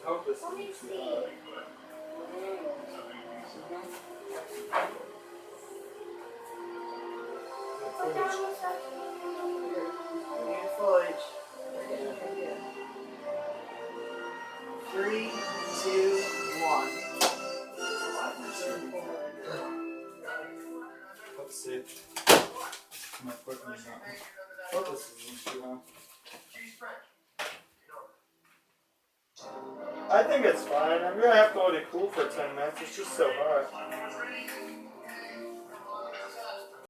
hope this isn't too hot. Foliage. 3, 2, 1. Let's see. My equipment is not. Oh, this isn't too hot. I think it's fine. I'm gonna have to let it cool for 10 minutes. It's just so hot.